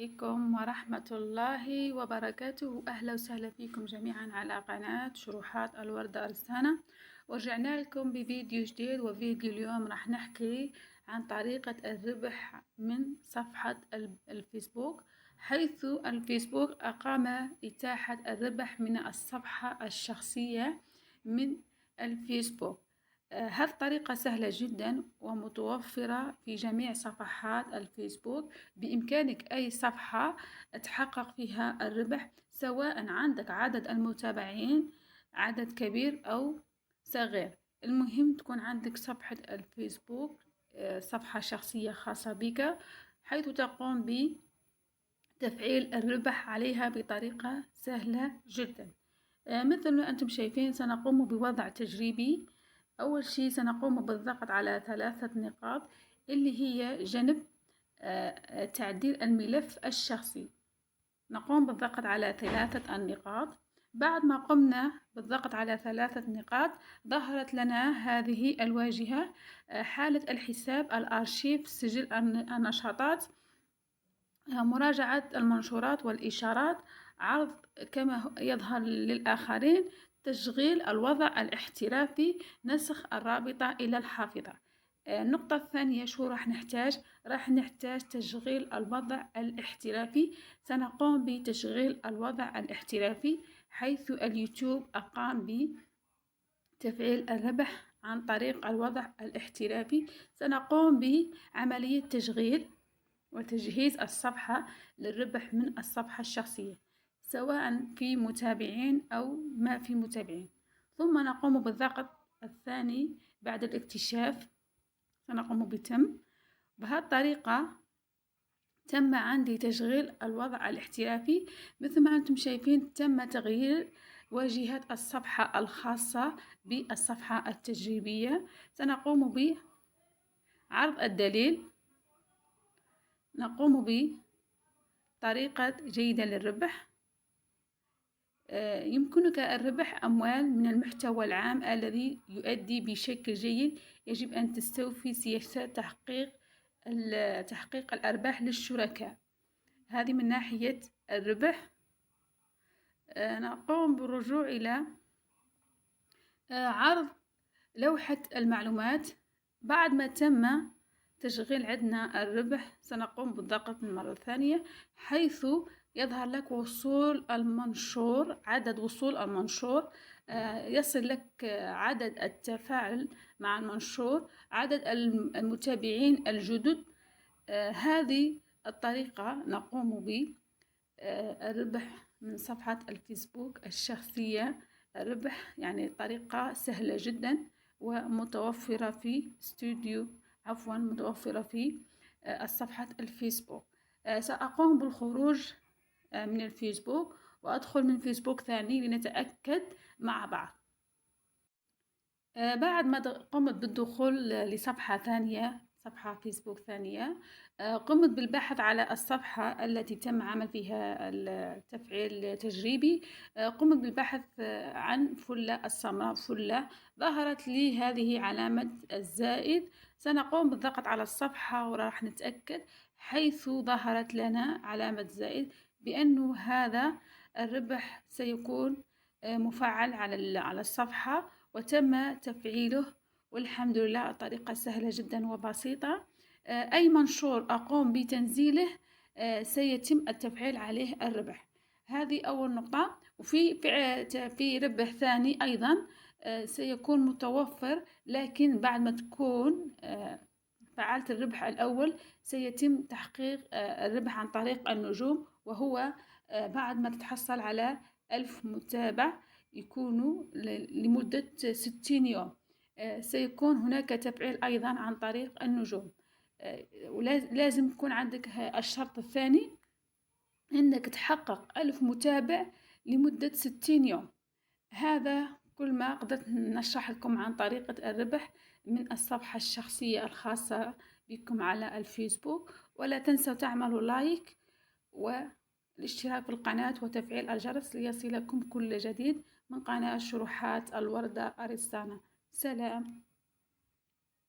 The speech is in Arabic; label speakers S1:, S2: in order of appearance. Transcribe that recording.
S1: عليكم ورحمة الله وبركاته. أهلا وسهلا فيكم جميعا على قناة شروحات الوردة أرسانة. ورجعنا لكم بفيديو جديد، وفيديو اليوم راح نحكي عن طريقة الربح من صفحة الفيسبوك، حيث الفيسبوك أقام إتاحة الربح من الصفحة الشخصية من الفيسبوك. هذه الطريقة سهلة جدا ومتوفرة في جميع صفحات الفيسبوك. بإمكانك أي صفحة تحقق فيها الربح، سواء عندك عدد المتابعين عدد كبير أو صغير. المهم تكون عندك صفحة الفيسبوك، صفحة شخصية خاصة بك، حيث تقوم بتفعيل الربح عليها بطريقة سهلة جدا. مثل ما أنتم شايفين سنقوم بوضع تجريبي. أول شيء سنقوم بالضغط على 3 نقاط اللي هي جنب تعديل الملف الشخصي. نقوم بالضغط على 3 النقاط. بعد ما قمنا بالضغط على 3 نقاط ظهرت لنا هذه الواجهة، حالة الحساب، الأرشيف، سجل النشاطات، مراجعة المنشورات والإشارات، عرض كما يظهر للآخرين، تشغيل الوضع الاحترافي، نسخ الرابطة إلى الحافظة. النقطة الثانية شو راح نحتاج؟ راح نحتاج تشغيل الوضع الاحترافي. سنقوم بتشغيل الوضع الاحترافي، حيث اليوتيوب أقام بتفعيل الربح عن طريق الوضع الاحترافي. سنقوم بعملية تشغيل وتجهيز الصفحة للربح من الصفحة الشخصية، سواء في متابعين أو ما في متابعين. ثم نقوم بالضغط الثاني بعد الاكتشاف، سنقوم بتم. بهذه الطريقة تم عندي تشغيل الوضع الاحترافي. مثل ما أنتم شايفين تم تغيير واجهة الصفحة الخاصة بالصفحة التجريبية. سنقوم بعرض الدليل. نقوم بطريقة جيدة للربح. يمكنك الربح أموال من المحتوى العام الذي يؤدي بشكل جيد. يجب أن تستوفي سياسات تحقيق الأرباح للشركاء. هذه من ناحية الربح. نقوم بالرجوع إلى عرض لوحة المعلومات. بعد ما تم تشغيل عندنا الربح سنقوم بالضغط مرة ثانية، حيث يظهر لك وصول المنشور، عدد وصول المنشور، يصل لك عدد التفاعل مع المنشور، عدد المتابعين الجدد. هذه الطريقة نقوم بالربح من صفحة الفيسبوك الشخصية. الربح يعني طريقة سهلة جدا ومتوفرة في متوفرة في صفحة الفيسبوك. سأقوم بالخروج من الفيسبوك وأدخل من فيسبوك ثاني لنتأكد مع بعض. بعد ما قمت بالدخول لصفحة ثانية، صفحة فيسبوك ثانية، قمت بالبحث على الصفحة التي تم عمل فيها التفعيل التجريبي. قمت بالبحث عن فلة السمراء، فلة. ظهرت لي هذه علامة الزائد. سنقوم بالضغط على الصفحة وراح نتأكد، حيث ظهرت لنا علامة زائد، بأنه هذا الربح سيكون مفعل على الصفحة وتم تفعيله. والحمد لله طريقة سهلة جدا وبسيطة. أي منشور أقوم بتنزيله سيتم التفعيل عليه الربح. هذه أول نقطة. وفي ربح ثاني أيضا سيكون متوفر، لكن بعد ما تكون فعلت الربح الأول سيتم تحقيق الربح عن طريق النجوم، وهو بعد ما تتحصل على 1000 متابع يكونوا لمدة 60 يوم. سيكون هناك تفعيل أيضا عن طريق النجوم. ولازم يكون عندك الشرط الثاني، أنك تحقق 1000 متابع لمدة 60 يوم. هذا كل ما قدرت نشرح لكم عن طريقة الربح من الصفحة الشخصية الخاصة بكم على الفيسبوك. ولا تنسوا تعملوا لايك والاشتراك في القناة وتفعيل الجرس ليصلكم كل جديد من قناة شروحات الوردة أرسانة. سلام.